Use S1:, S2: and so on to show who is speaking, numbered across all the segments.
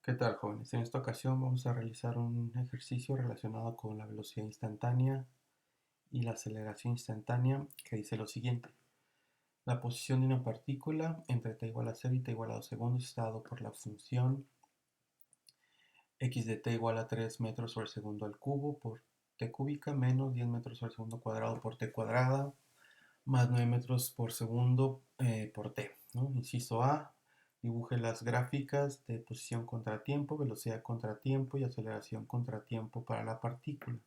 S1: ¿Qué tal, jóvenes? En esta ocasión vamos a realizar un ejercicio relacionado con la velocidad instantánea y la aceleración instantánea que dice lo siguiente. La posición de una partícula entre t igual a 0 y t igual a 2 segundos está dado por la función x de t igual a 3 metros sobre segundo al cubo por t cúbica menos 10 metros sobre segundo cuadrado por t cuadrada más 9 metros por segundo por t, ¿no? Inciso A, dibuje las gráficas de posición contratiempo, velocidad contratiempo y aceleración contratiempo para la partícula.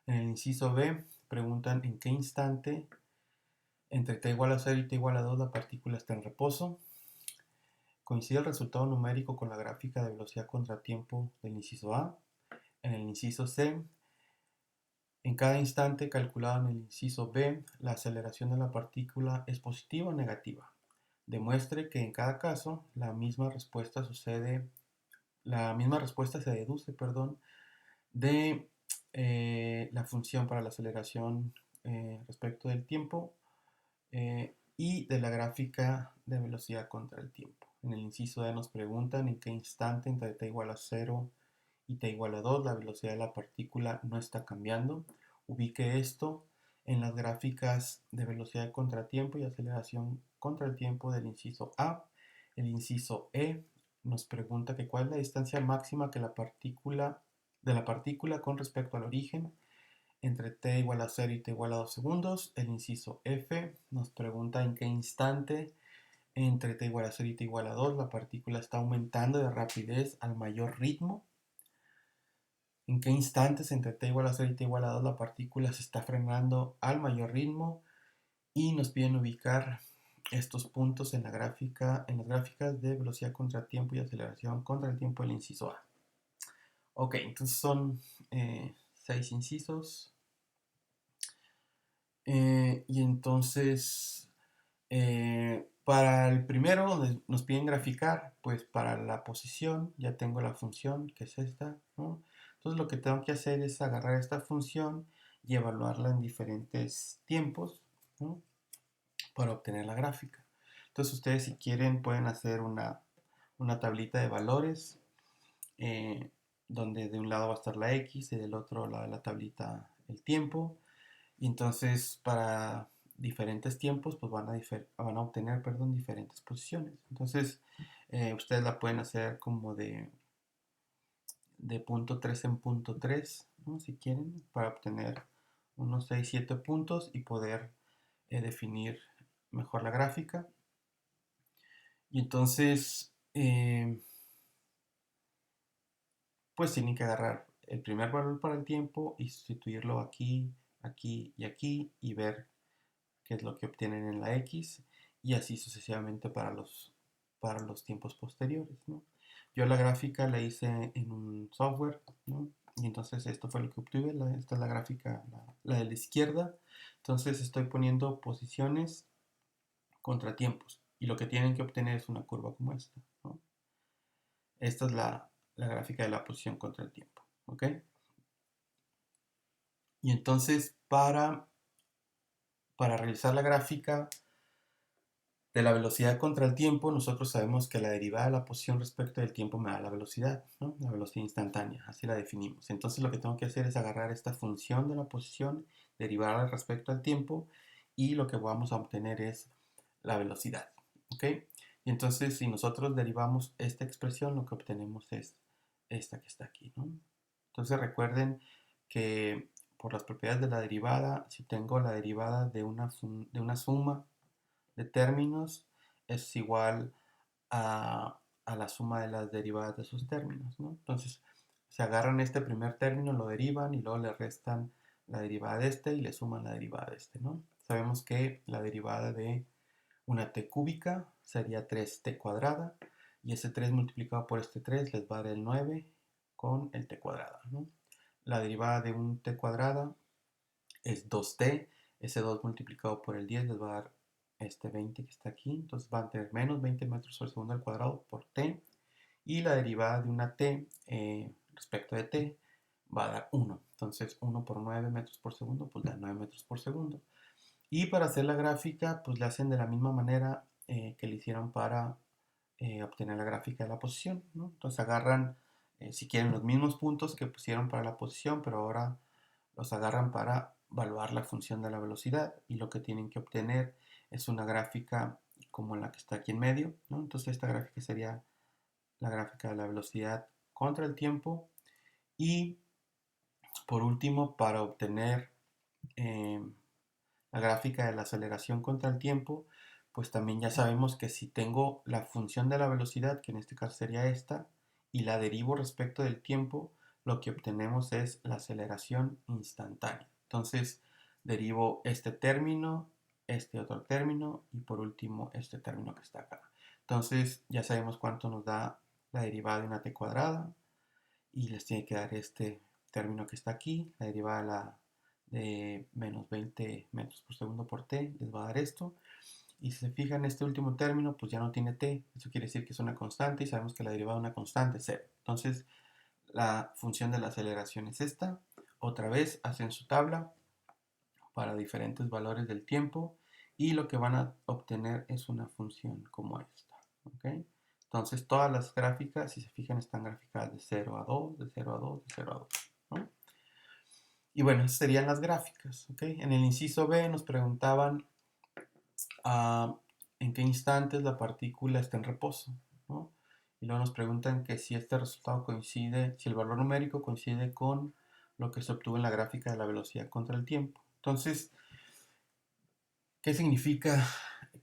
S1: En el inciso B, preguntan en qué instante entre t igual a 0 y t igual a 2 la partícula está en reposo. Coincide el resultado numérico con la gráfica de velocidad contratiempo del inciso A. En el inciso C, en cada instante calculado en el inciso B, la aceleración de la partícula es positiva o negativa. Demuestre que en cada caso la misma respuesta se deduce, de la función para la aceleración respecto del tiempo y de la gráfica de velocidad contra el tiempo. En el inciso D nos preguntan en qué instante entre t igual a 0 y t igual a 2 la velocidad de la partícula no está cambiando. Ubique esto en las gráficas de velocidad contra tiempo y aceleración contra el tiempo del inciso A. El inciso E nos pregunta que cuál es la distancia máxima que de la partícula con respecto al origen entre t igual a 0 y t igual a 2 segundos. El inciso F nos pregunta en qué instante entre t igual a 0 y t igual a 2 la partícula está aumentando de rapidez al mayor ritmo. En qué instantes entre t igual a 0 y t igual a 2 la partícula se está frenando al mayor ritmo. Y nos piden ubicar estos puntos en las gráficas de velocidad contra tiempo y aceleración contra el tiempo del inciso A. Ok, entonces son 6 incisos. Y entonces, para el primero nos piden graficar, pues para la posición ya tengo la función, que es esta, ¿no? Entonces lo que tengo que hacer es agarrar esta función y evaluarla en diferentes tiempos, ¿no? Para obtener la gráfica. Entonces ustedes si quieren pueden hacer una tablita de valores donde de un lado va a estar la X y del otro lado de la tablita el tiempo. Y entonces para diferentes tiempos pues van a obtener diferentes posiciones. Entonces ustedes la pueden hacer como de punto 3 en punto 3, ¿no? Si quieren, para obtener unos 6 7 puntos y poder definir mejor la gráfica. Y entonces, pues tienen que agarrar el primer valor para el tiempo y sustituirlo aquí, aquí y aquí y ver qué es lo que obtienen en la X y así sucesivamente para los tiempos posteriores, ¿no? Yo la gráfica la hice en un software, ¿no? Y entonces esto fue lo que obtuve, esta es la gráfica, la de la izquierda. Entonces estoy poniendo posiciones contra tiempos y lo que tienen que obtener es una curva como esta, ¿no? Esta es la gráfica de la posición contra el tiempo, ¿ok? Y entonces para realizar la gráfica de la velocidad contra el tiempo, nosotros sabemos que la derivada de la posición respecto del tiempo me da la velocidad, ¿no? La velocidad instantánea, así la definimos. Entonces lo que tengo que hacer es agarrar esta función de la posición, derivarla respecto al tiempo y lo que vamos a obtener es la velocidad, ¿ok? Y entonces si nosotros derivamos esta expresión, lo que obtenemos es esta que está aquí, ¿no? Entonces recuerden que por las propiedades de la derivada, si tengo la derivada de una suma de términos es igual a la suma de las derivadas de sus términos, ¿no? Entonces, se agarran este primer término, lo derivan y luego le restan la derivada de este y le suman la derivada de este, ¿no? Sabemos que la derivada de una t cúbica sería 3t cuadrada y ese 3 multiplicado por este 3 les va a dar el 9 con el t cuadrado, ¿no? La derivada de un t cuadrada es 2t, ese 2 multiplicado por el 10 les va a dar este 20 que está aquí, entonces van a tener menos 20 metros sobre segundo al cuadrado por t, y la derivada de una t respecto de t va a dar 1, entonces 1 por 9 metros por segundo, pues da 9 metros por segundo. Y para hacer la gráfica, pues le hacen de la misma manera que le hicieron para obtener la gráfica de la posición, ¿no? Entonces agarran, si quieren, los mismos puntos que pusieron para la posición, pero ahora los agarran para evaluar la función de la velocidad, y lo que tienen que obtener es una gráfica como la que está aquí en medio, ¿no? Entonces esta gráfica sería la gráfica de la velocidad contra el tiempo. Y por último, para obtener eh, la gráfica de la aceleración contra el tiempo, pues también ya sabemos que si tengo la función de la velocidad, que en este caso sería esta, y la derivo respecto del tiempo, lo que obtenemos es la aceleración instantánea. Entonces derivo este término, este otro término y por último este término que está acá. Entonces ya sabemos cuánto nos da la derivada de una t cuadrada, y les tiene que dar este término que está aquí, la derivada de menos 20 metros por segundo por t, les va a dar esto. Y si se fijan, este último término pues ya no tiene t, eso quiere decir que es una constante, y sabemos que la derivada de una constante es 0. Entonces la función de la aceleración es esta. Otra vez hacen su tabla para diferentes valores del tiempo, y lo que van a obtener es una función como esta, ¿ok? Entonces todas las gráficas, si se fijan, están graficadas de 0 a 2, de 0 a 2, de 0 a 2, ¿no? Y bueno, esas serían las gráficas, ¿ok? En el inciso B nos preguntaban en qué instantes la partícula está en reposo, ¿no? Y luego nos preguntan que si este resultado coincide, si el valor numérico coincide con lo que se obtuvo en la gráfica de la velocidad contra el tiempo. Entonces, ¿qué significa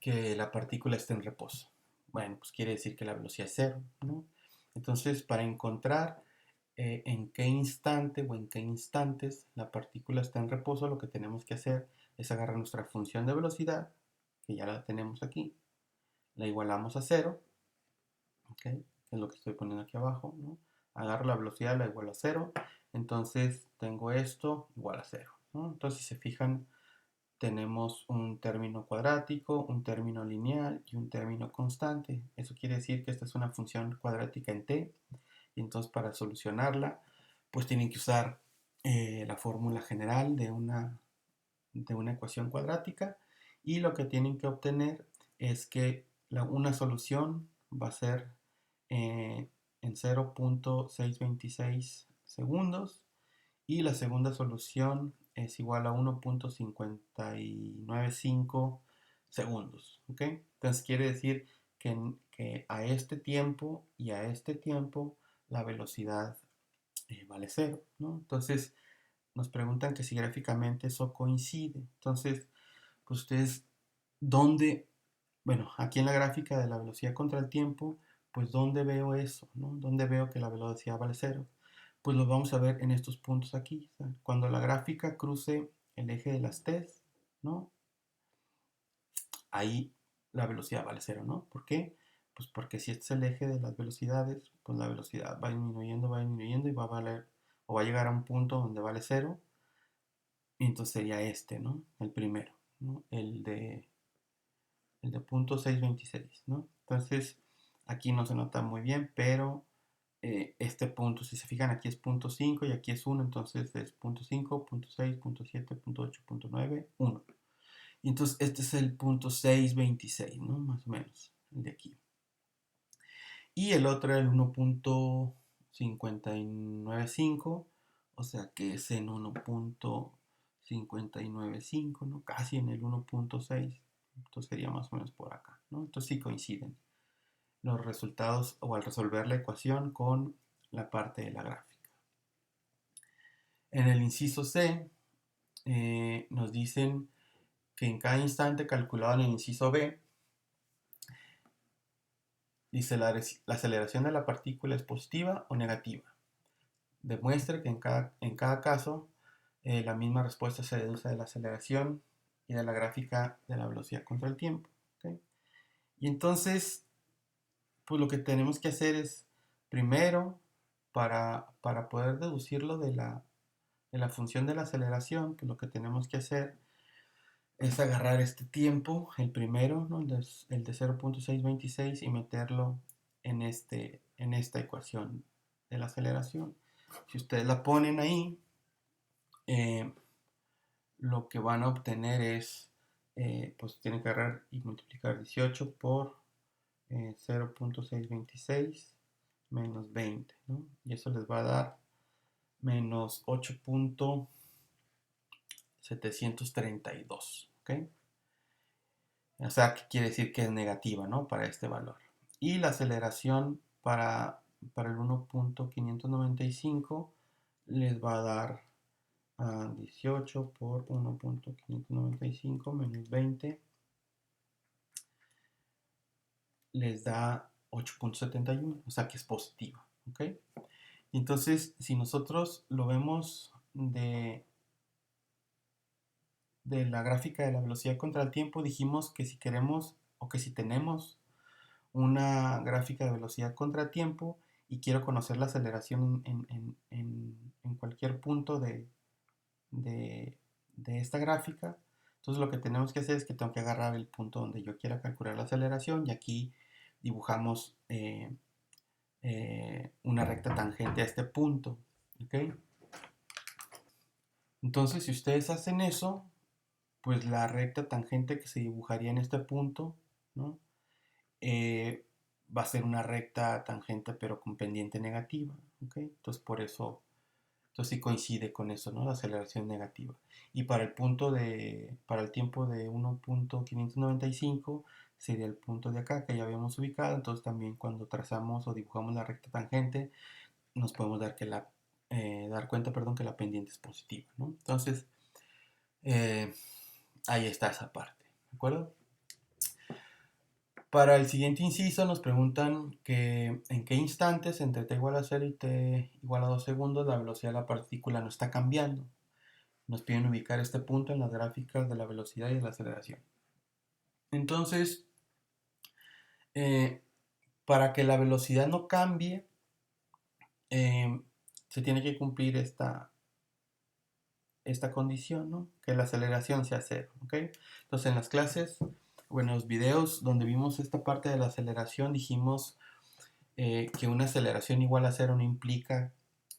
S1: que la partícula esté en reposo? Bueno, pues quiere decir que la velocidad es cero, ¿no? Entonces, para encontrar en qué instante o en qué instantes la partícula está en reposo, lo que tenemos que hacer es agarrar nuestra función de velocidad, que ya la tenemos aquí, la igualamos a cero, ¿ok? Es lo que estoy poniendo aquí abajo, ¿no? Agarro la velocidad, la igualo a cero, entonces tengo esto igual a cero, ¿no? Entonces, si se fijan, tenemos un término cuadrático, un término lineal y un término constante. Eso quiere decir que esta es una función cuadrática en t, y entonces para solucionarla, pues tienen que usar la fórmula general de una ecuación cuadrática, y lo que tienen que obtener es que una solución va a ser en 0.626 segundos, y la segunda solución es igual a 1.595 segundos, ¿ok? Entonces quiere decir que a este tiempo y a este tiempo la velocidad vale cero, ¿no? Entonces nos preguntan que si gráficamente eso coincide. Entonces, pues ustedes, ¿dónde? Bueno, aquí en la gráfica de la velocidad contra el tiempo, pues ¿dónde veo eso, no? ¿Dónde veo que la velocidad vale cero? Pues lo vamos a ver en estos puntos aquí. ¿Saben? Cuando la gráfica cruce el eje de las T's, ¿no? Ahí la velocidad vale cero, ¿no? ¿Por qué? Pues porque si este es el eje de las velocidades, pues la velocidad va disminuyendo y va a valer, o va a llegar a un punto donde vale cero, y entonces sería este, ¿no? El primero, ¿no? El de punto 626, ¿no? Entonces, aquí no se nota muy bien, pero este punto, si se fijan, aquí es punto 5 y aquí es 1, entonces es punto 5, punto 6, punto 7, punto 8, punto 9, 1. Y entonces este es el punto 626, ¿no? Más o menos, el de aquí. Y el otro era el 1.595, o sea que es en 1.595, ¿no? Casi en el 1.6, entonces sería más o menos por acá, ¿no? Entonces sí coinciden los resultados, o al resolver la ecuación, con la parte de la gráfica. En el inciso C nos dicen que en cada instante calculado en el inciso B, dice la aceleración de la partícula es positiva o negativa. Demuestre que en cada caso la misma respuesta se deduce de la aceleración y de la gráfica de la velocidad contra el tiempo, ¿okay? Y entonces, pues lo que tenemos que hacer es, primero, para poder deducirlo de la función de la aceleración, pues lo que tenemos que hacer es agarrar este tiempo, el primero, ¿no? El de 0.626, y meterlo en esta ecuación de la aceleración. Si ustedes la ponen ahí, eh, lo que van a obtener es, pues tienen que agarrar y multiplicar 18 por 0.626 menos 20, ¿no? Y eso les va a dar menos 8.732, ¿ok? O sea, que quiere decir que es negativa, ¿no? Para este valor. Y la aceleración para el 1.595 les va a dar 18 por 1.595 menos 20 les da 8.71, o sea que es positiva, ¿ok? Entonces, si nosotros lo vemos de la gráfica de la velocidad contra el tiempo, dijimos que si queremos o que si tenemos una gráfica de velocidad contra tiempo y quiero conocer la aceleración en cualquier punto de, de esta gráfica, entonces lo que tenemos que hacer es que tengo que agarrar el punto donde yo quiera calcular la aceleración y aquí dibujamos una recta tangente a este punto, ¿ok? Entonces si ustedes hacen eso, pues la recta tangente que se dibujaría en este punto, ¿no? Va a ser una recta tangente pero con pendiente negativa, ¿ok? Entonces por eso, entonces sí coincide con eso, ¿no? La aceleración negativa. Y para el tiempo de 1.595 sería el punto de acá que ya habíamos ubicado, entonces también cuando trazamos o dibujamos la recta tangente nos podemos dar cuenta, perdón, que la pendiente es positiva, ¿no? Entonces, eh, ahí está esa parte, ¿de acuerdo? Para el siguiente inciso nos preguntan que en qué instantes entre t igual a 0 y t igual a 2 segundos la velocidad de la partícula no está cambiando. Nos piden ubicar este punto en las gráficas de la velocidad y de la aceleración. Entonces, eh, para que la velocidad no cambie, se tiene que cumplir esta condición, ¿no? Que la aceleración sea cero, ¿ok? Entonces en las clases o en los videos donde vimos esta parte de la aceleración dijimos que una aceleración igual a cero no implica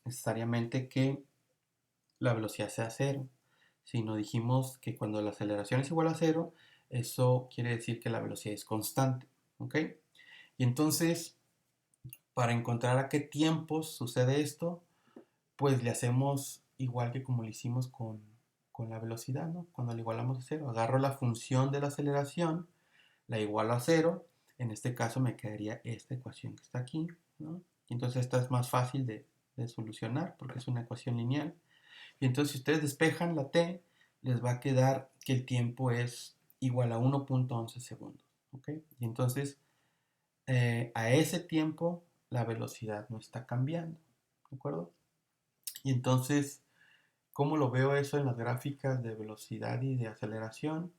S1: necesariamente que la velocidad sea cero, sino dijimos que cuando la aceleración es igual a cero, eso quiere decir que la velocidad es constante, ¿ok? Y entonces, para encontrar a qué tiempos sucede esto, pues le hacemos igual que como lo hicimos con la velocidad, ¿no? Cuando la igualamos a cero, agarro la función de la aceleración, la igualo a cero, en este caso me quedaría esta ecuación que está aquí, ¿no? Y entonces esta es más fácil de solucionar porque es una ecuación lineal. Y entonces si ustedes despejan la t, les va a quedar que el tiempo es igual a 1.11 segundos, ¿ok? Y entonces a ese tiempo la velocidad no está cambiando, ¿de acuerdo? Y entonces, ¿cómo lo veo eso en las gráficas de velocidad y de aceleración?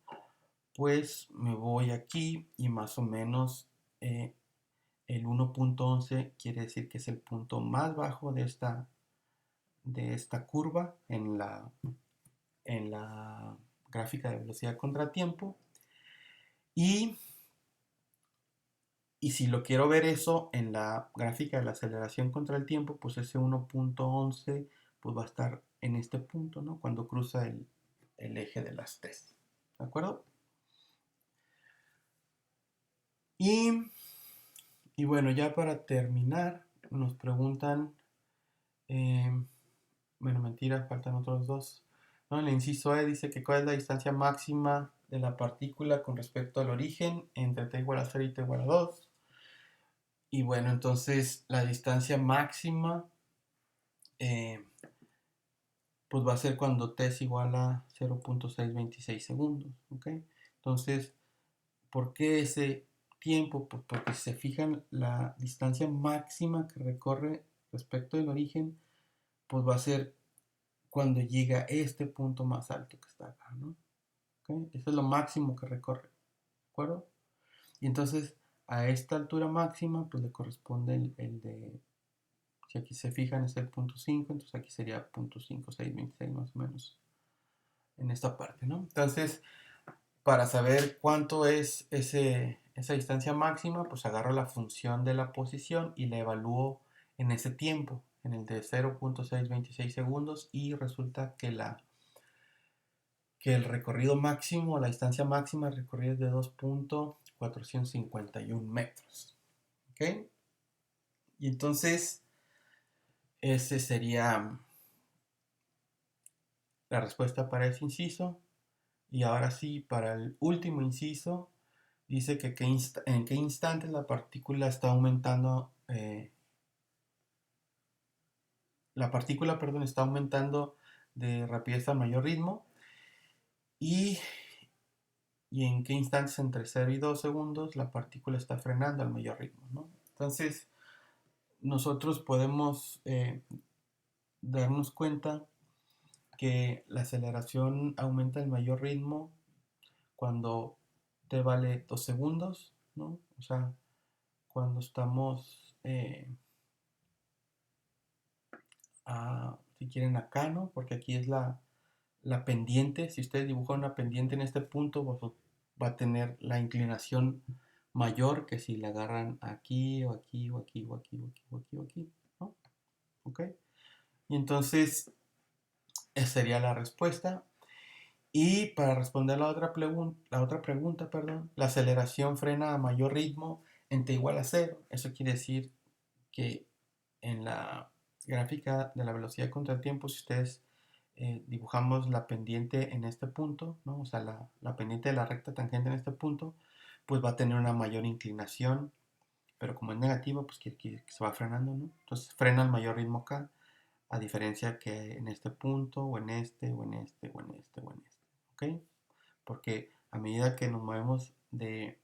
S1: Pues me voy aquí y más o menos el 1.11 quiere decir que es el punto más bajo de esta curva en la gráfica de velocidad contra tiempo. Y, y si lo quiero ver eso en la gráfica de la aceleración contra el tiempo, pues ese 1.11 pues va a estar en este punto, ¿no? Cuando cruza el eje de las T. ¿De acuerdo? Y, y bueno, ya para terminar, nos preguntan, eh, bueno, mentira, faltan otros dos. ¿No? En el inciso E dice que cuál es la distancia máxima de la partícula con respecto al origen entre t igual a 0 y t igual a 2. Y bueno, entonces la distancia máxima eh, pues va a ser cuando t es igual a 0.626 segundos, ¿ok? Entonces, ¿por qué ese tiempo? Pues porque si se fijan, la distancia máxima que recorre respecto del origen, pues va a ser cuando llega a este punto más alto que está acá, ¿no? ¿Okay? Eso es lo máximo que recorre, ¿de acuerdo? Y entonces a esta altura máxima, pues le corresponde el de, si aquí se fijan es el punto 5, entonces aquí sería punto 5.626 más o menos en esta parte, ¿no? Entonces, para saber cuánto es esa distancia máxima, pues agarro la función de la posición y la evalúo en ese tiempo, en el de 0.626 segundos, y resulta que el recorrido máximo, la distancia máxima recorrida es de 2.4 451 metros. ¿Ok? Y entonces, ese sería la respuesta para ese inciso. Y ahora sí, para el último inciso, dice que en qué instantes la partícula está aumentando, está aumentando de rapidez a mayor ritmo. Y en qué instantes entre 0 y 2 segundos la partícula está frenando al mayor ritmo, ¿no? Entonces, nosotros podemos darnos cuenta que la aceleración aumenta al mayor ritmo cuando t vale 2 segundos, ¿no? O sea, cuando estamos, si quieren, acá, ¿no? Porque aquí es la pendiente. Si ustedes dibujan una pendiente en este punto, pues, va a tener la inclinación mayor que si la agarran aquí o aquí o aquí o aquí o aquí o aquí o aquí, ¿no? ¿Ok? Y entonces, esa sería la respuesta. Y para responder la otra pregunta, perdón, la aceleración frena a mayor ritmo en t igual a 0. Eso quiere decir que en la gráfica de la velocidad contra el tiempo, si ustedes dibujamos la pendiente en este punto, ¿no? O sea, la pendiente de la recta tangente en este punto, pues va a tener una mayor inclinación, pero como es negativo, pues quiere decir que se va frenando, ¿no? Entonces frena al mayor ritmo acá, a diferencia que en este punto, o en este, o en este, o en este, o en este, ¿ok? Porque a medida que nos movemos de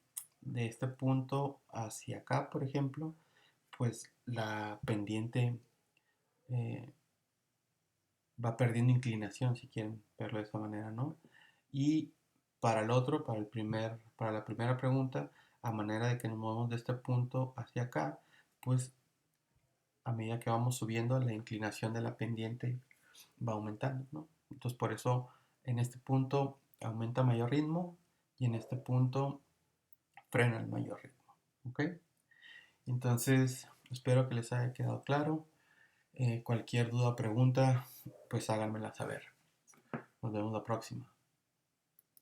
S1: este punto hacia acá, por ejemplo, pues la pendiente eh, va perdiendo inclinación, si quieren verlo de esa manera, ¿no? Y para el otro, para la primera pregunta, a manera de que nos movemos de este punto hacia acá, pues a medida que vamos subiendo, la inclinación de la pendiente va aumentando, ¿no? Entonces por eso en este punto aumenta mayor ritmo y en este punto frena el mayor ritmo, ¿ok? Entonces espero que les haya quedado claro. Cualquier duda o pregunta, pues háganmela saber. Nos vemos la próxima.